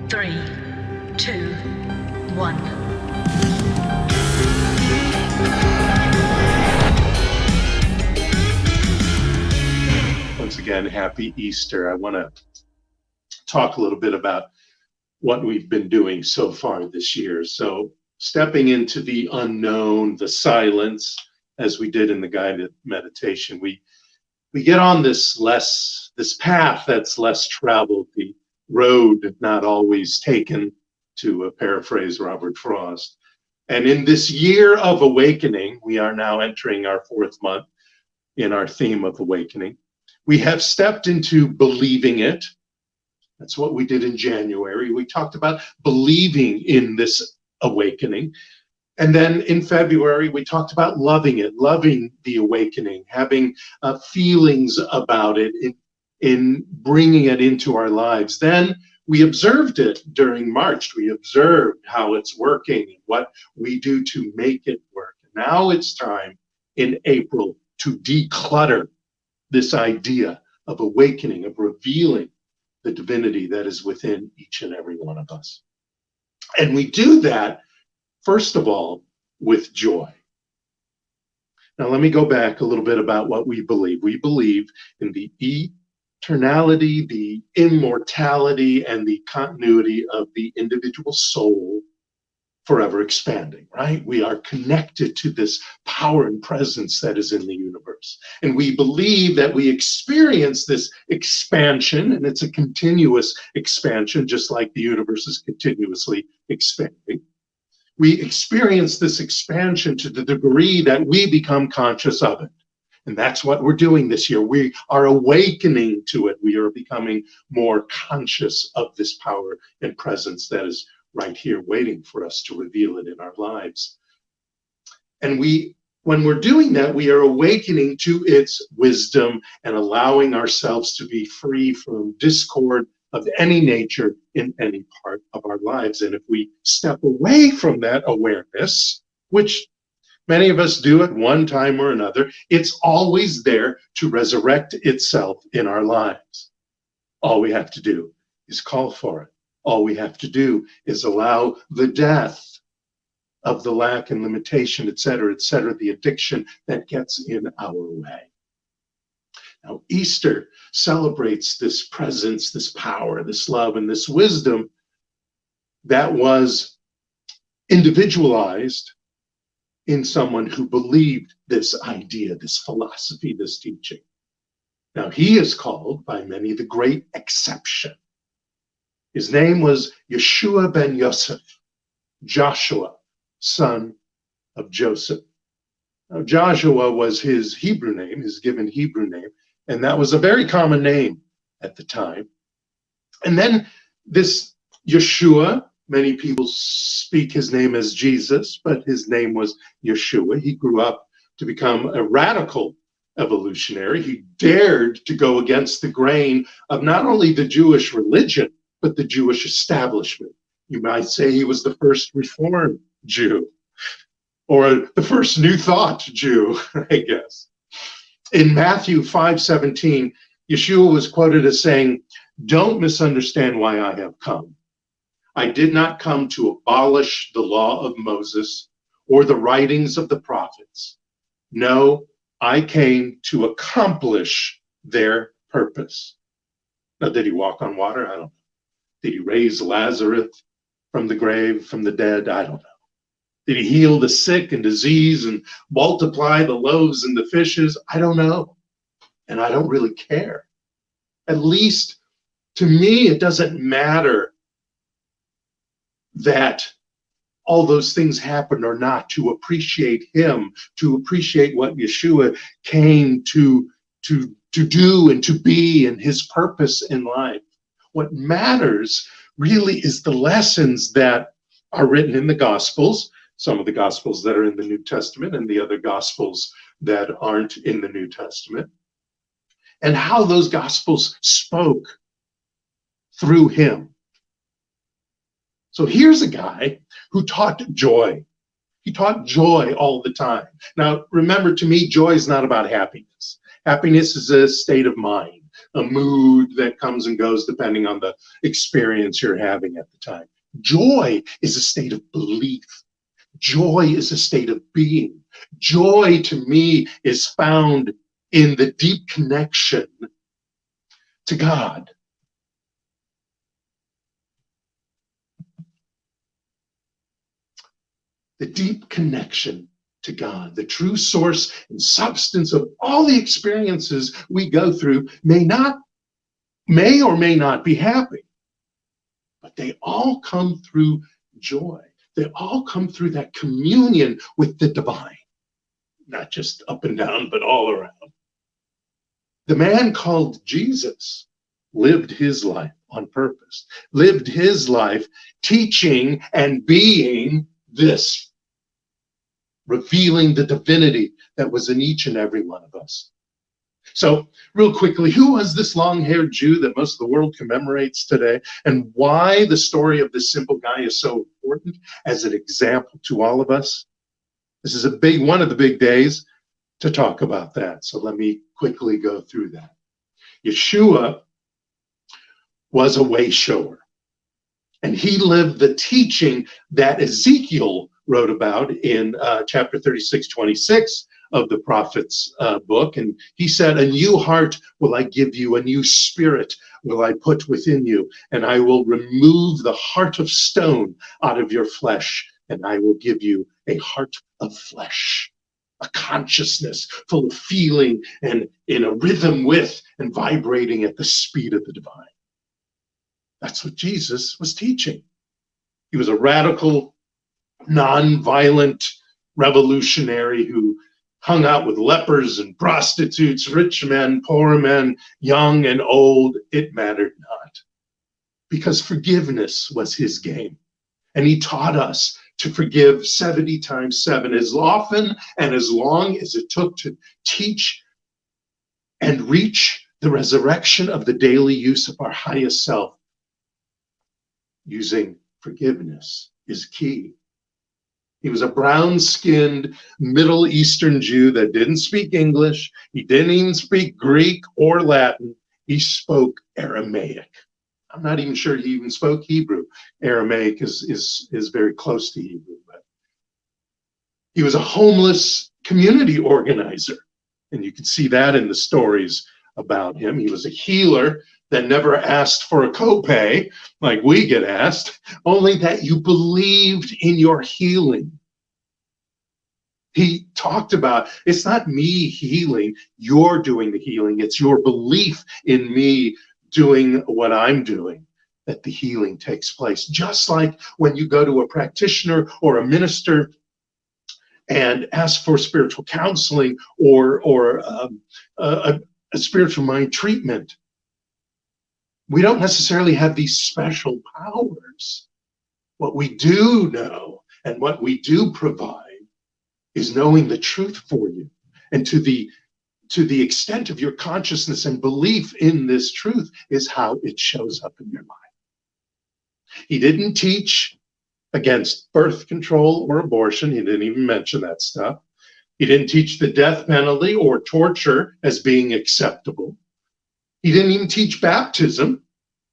3, 2, 1. Once again, happy Easter. I want to talk a little bit about what we've been doing so far this year. So stepping into the unknown, the silence, as we did in the guided meditation, we get on this path that's less traveled, the road not always taken, to paraphrase Robert Frost. And in this year of awakening, we are now entering our 4th month in our theme of awakening. We have stepped into believing it. That's what we did in January. We talked about believing in this awakening. And then in February, we talked about loving it, loving the awakening, having feelings about it, in bringing it into our lives. Then we observed it during March. We observed how it's working, what we do to make it work. Now it's time in April to declutter this idea of awakening, of revealing the divinity that is within each and every one of us. And we do that, first of all, with joy. Now, let me go back a little bit about what we believe. We believe in the eternality, the immortality, and the continuity of the individual soul forever expanding, right? We are connected to this power and presence that is in the universe. And we believe that we experience this expansion, and it's a continuous expansion, just like the universe is continuously expanding. We experience this expansion to the degree that we become conscious of it. And that's what we're doing this year. We are awakening to it. We are becoming more conscious of this power and presence that is right here waiting for us to reveal it in our lives. And when we're doing that, we are awakening to its wisdom and allowing ourselves to be free from discord of any nature in any part of our lives. And if we step away from that awareness, which many of us do at one time or another, it's always there to resurrect itself in our lives. All we have to do is call for it. All we have to do is allow the death of the lack and limitation, et cetera, the addiction that gets in our way. Now, Easter celebrates this presence, this power, this love, and this wisdom that was individualized in someone who believed this idea, this philosophy, this teaching. Now, he is called by many the great exception. His name was Yeshua ben Yosef, Joshua, son of Joseph. Now, Joshua was his Hebrew name, his given Hebrew name, and that was a very common name at the time. And then this Yeshua, many people speak his name as Jesus, but his name was Yeshua. He grew up to become a radical evolutionary. He dared to go against the grain of not only the Jewish religion, but the Jewish establishment. You might say he was the first Reformed Jew, or the first New Thought Jew, I guess. In Matthew 5:17, Yeshua was quoted as saying, "Don't misunderstand why I have come. I did not come to abolish the law of Moses or the writings of the prophets. No, I came to accomplish their purpose." Now, did he walk on water? I don't know. Did he raise Lazarus from the grave, from the dead? I don't know. Did he heal the sick and disease and multiply the loaves and the fishes? I don't know. And I don't really care. At least to me, it doesn't matter that all those things happened or not, to appreciate him, to appreciate what Yeshua came to do and to be and his purpose in life. What matters really is the lessons that are written in the Gospels, some of the Gospels that are in the New Testament and the other Gospels that aren't in the New Testament, and how those Gospels spoke through him. So here's a guy who taught joy. He taught joy all the time. Now, remember, to me, joy is not about happiness. Happiness is a state of mind. a mood that comes and goes depending on the experience you're having at the time. Joy is a state of belief. Joy is a state of being. Joy to me is found in the deep connection to God. The deep connection to God, the true source and substance of all the experiences we go through may or may not be happy, but they all come through joy. They all come through that communion with the divine, not just up and down, but all around. The man called Jesus lived his life on purpose, lived his life teaching and being this, revealing the divinity that was in each and every one of us. So real quickly, who was this long-haired Jew that most of the world commemorates today, and why the story of this simple guy is so important as an example to all of us? This is one of the big days to talk about that. So let me quickly go through that. Yeshua was a way shower, and he lived the teaching that Ezekiel wrote about in chapter 36:26 of the prophet's book. And he said, "A new heart will I give you, a new spirit will I put within you, and I will remove the heart of stone out of your flesh, and I will give you a heart of flesh," a consciousness full of feeling and in a rhythm with and vibrating at the speed of the divine. That's what Jesus was teaching. He was a radical, non-violent revolutionary who hung out with lepers and prostitutes, rich men, poor men, young and old. It mattered not, because forgiveness was his game. And he taught us to forgive 70 times 7, as often and as long as it took to teach and reach the resurrection of the daily use of our highest self. Using forgiveness is key. He was a brown-skinned Middle Eastern Jew that didn't speak English. He didn't even speak Greek or Latin. He spoke Aramaic. I'm not even sure he even spoke Hebrew. Aramaic is very close to Hebrew. But he was a homeless community organizer, and you can see that in the stories about him. He was a healer that never asked for a copay like we get asked, only that you believed in your healing. He talked about, it's not me healing, you're doing the healing. It's your belief in me doing what I'm doing that the healing takes place. Just like when you go to a practitioner or a minister and ask for spiritual counseling or a spiritual mind treatment. We don't necessarily have these special powers. What we do know and what we do provide is knowing the truth for you. And to the extent of your consciousness and belief in this truth is how it shows up in your life. He didn't teach against birth control or abortion. He didn't even mention that stuff. He didn't teach the death penalty or torture as being acceptable. He didn't even teach baptism,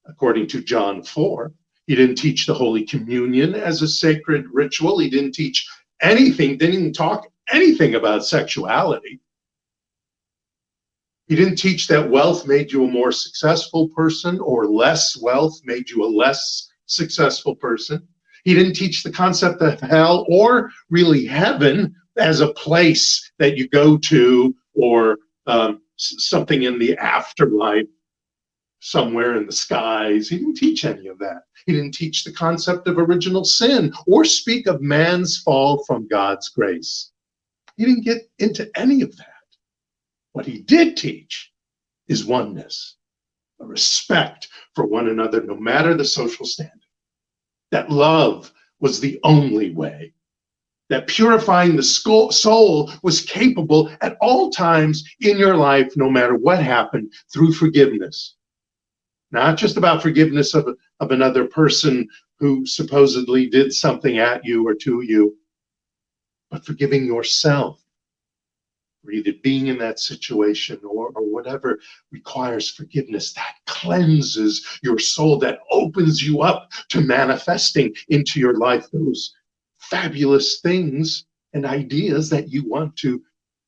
according to John 4. He didn't teach the Holy Communion as a sacred ritual. He didn't teach anything, didn't even talk anything about sexuality. He didn't teach that wealth made you a more successful person or less wealth made you a less successful person. He didn't teach the concept of hell or really heaven as a place that you go to or something in the afterlife somewhere in the skies. He didn't teach any of that. He didn't teach the concept of original sin or speak of man's fall from God's grace. He didn't get into any of that. What he did teach is oneness, a respect for one another, no matter the social standing. That love was the only way. That purifying the soul was capable at all times in your life, no matter what happened, through forgiveness. Not just about forgiveness of another person who supposedly did something at you or to you, but forgiving yourself. or either being in that situation or whatever requires forgiveness, that cleanses your soul, that opens you up to manifesting into your life those fabulous things and ideas that you want to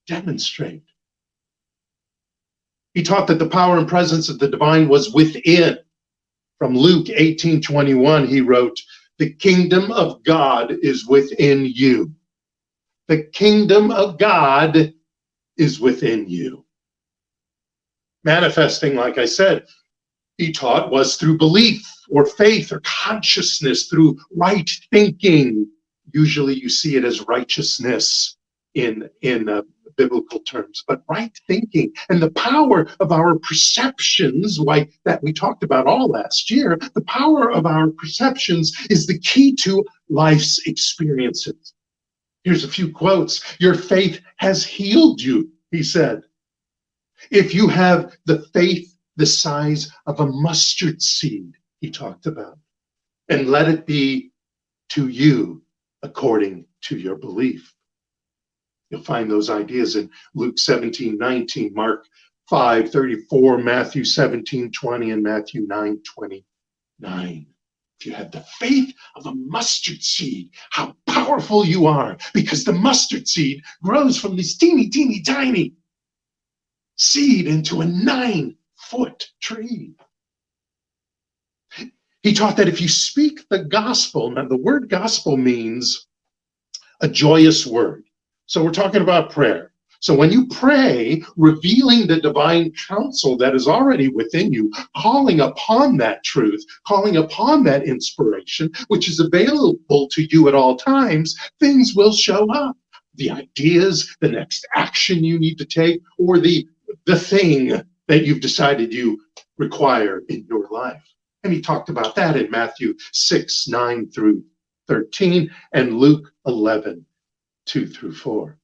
demonstrate. He taught that the power and presence of the divine was within. From Luke 18:21, he wrote, "The kingdom of God is within you." The kingdom of God is within you. Manifesting, like I said, he taught, was through belief or faith or consciousness, through right thinking. Usually you see it as righteousness in biblical terms, but right thinking and the power of our perceptions, like that we talked about all last year, the power of our perceptions is the key to life's experiences. Here's a few quotes. "Your faith has healed you," he said. "If you have the faith the size of a mustard seed," he talked about, "and let it be to you according to your belief." You'll find those ideas in Luke 17:19, Mark 5:34, Matthew 17:20, and Matthew 9:29. If you have the faith of a mustard seed, how powerful you are, because the mustard seed grows from this teeny, teeny, tiny seed into a 9-foot tree. He taught that if you speak the gospel, now the word gospel means a joyous word. So we're talking about prayer. So when you pray, revealing the divine counsel that is already within you, calling upon that truth, calling upon that inspiration, which is available to you at all times, things will show up. The ideas, the next action you need to take, or the thing that you've decided you require in your life. And he talked about that in Matthew 6:9-13, and Luke 11:2-4.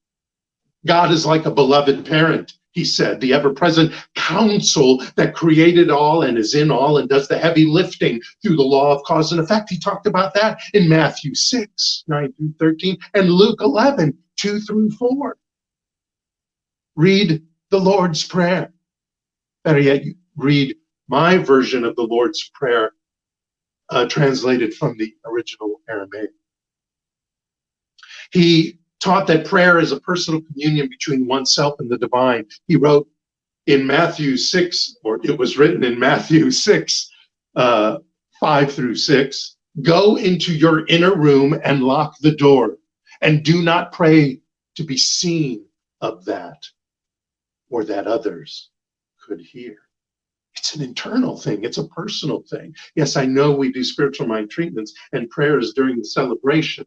God is like a beloved parent, he said, the ever-present counsel that created all and is in all and does the heavy lifting through the law of cause and effect. He talked about that in Matthew 6:9-13, and Luke 11:2-4. Read the Lord's Prayer. Better yet, read my version of the Lord's Prayer, translated from the original Aramaic. He taught that prayer is a personal communion between oneself and the divine. He wrote in Matthew 6, or it was written in Matthew 6:5-6, "Go into your inner room and lock the door, and do not pray to be seen of that, or that others could hear." It's an internal thing. It's a personal thing. Yes, I know we do spiritual mind treatments and prayers during the celebration.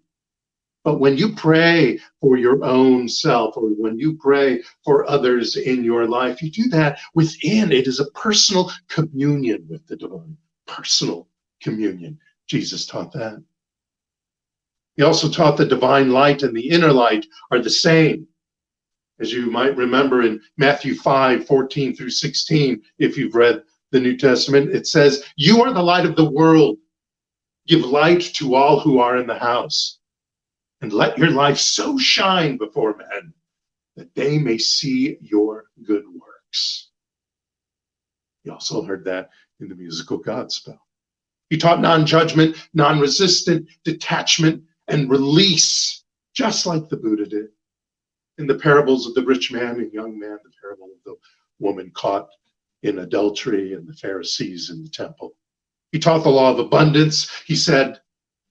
But when you pray for your own self, or when you pray for others in your life, you do that within. It is a personal communion with the divine. Personal communion. Jesus taught that. He also taught the divine light and the inner light are the same. As you might remember in Matthew 5:14-16, if you've read the New Testament, it says, "You are the light of the world. Give light to all who are in the house. And let your life so shine before men that they may see your good works." You also heard that in the musical Godspell. He taught non-judgment, non-resistant, detachment, and release, just like the Buddha did. In the parables of the rich man and young man, the parable of the woman caught in adultery and the Pharisees in the temple. He taught the law of abundance. He said,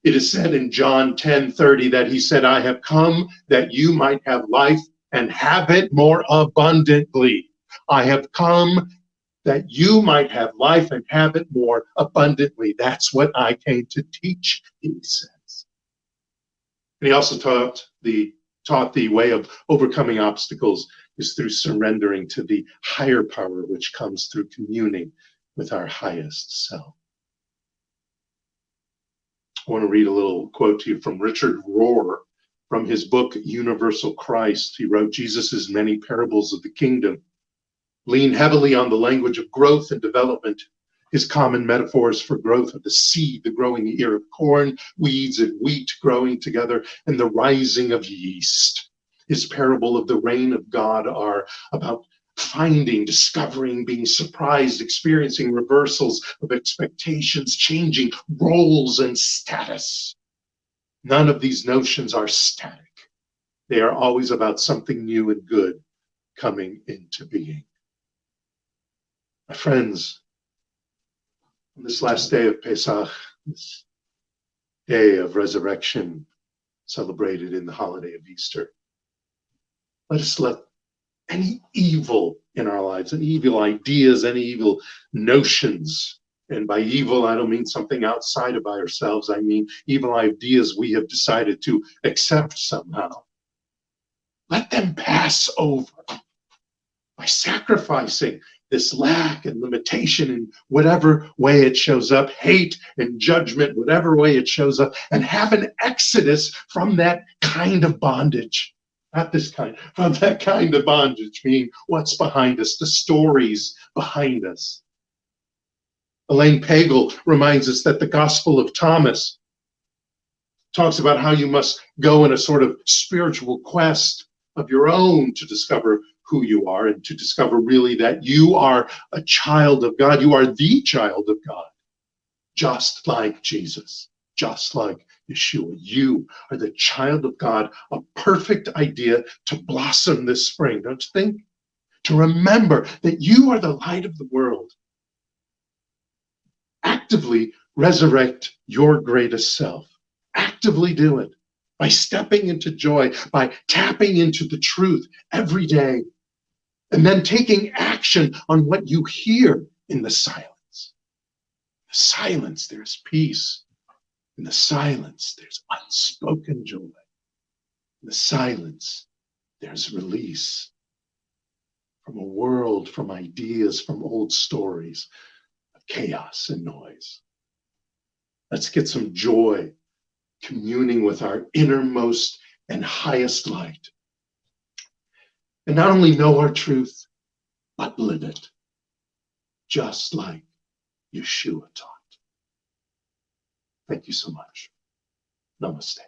it is said in John 10:30 that he said, "I have come that you might have life and have it more abundantly." I have come that you might have life and have it more abundantly. That's what I came to teach, he says. And he also taught the way of overcoming obstacles is through surrendering to the higher power, which comes through communing with our highest self. I want to read a little quote to you from Richard Rohr from his book, Universal Christ. He wrote, "Jesus' many parables of the kingdom lean heavily on the language of growth and development. His common metaphors for growth are the seed, the growing ear of corn, weeds and wheat growing together, and the rising of yeast. His parable of the reign of God are about finding, discovering, being surprised, experiencing reversals of expectations, changing roles and status. None of these notions are static. They are always about something new and good coming into being. My friends, on this last day of Pesach, this day of resurrection celebrated in the holiday of Easter, let us let any evil in our lives, any evil ideas, any evil notions, and by evil, I don't mean something outside of ourselves, I mean evil ideas we have decided to accept somehow. Let them pass over by sacrificing this lack and limitation in whatever way it shows up, hate and judgment, whatever way it shows up, and have an exodus from that kind of bondage. Not this kind, from that kind of bondage, meaning what's behind us, the stories behind us. Elaine Pagel reminds us that the Gospel of Thomas talks about how you must go in a sort of spiritual quest of your own to discover who you are and to discover really that you are a child of God. You are the child of God, just like Jesus, just like Yeshua. You are the child of God, a perfect idea to blossom this spring, don't you think? To remember that you are the light of the world. Actively resurrect your greatest self. Actively do it by stepping into joy, by tapping into the truth every day, and then taking action on what you hear in the silence. In the silence, there's peace. In the silence, there's unspoken joy. In the silence, there's release from a world, from ideas, from old stories of chaos and noise. Let's get some joy communing with our innermost and highest light. And not only know our truth, but live it, just like Yeshua taught. Thank you so much. Namaste.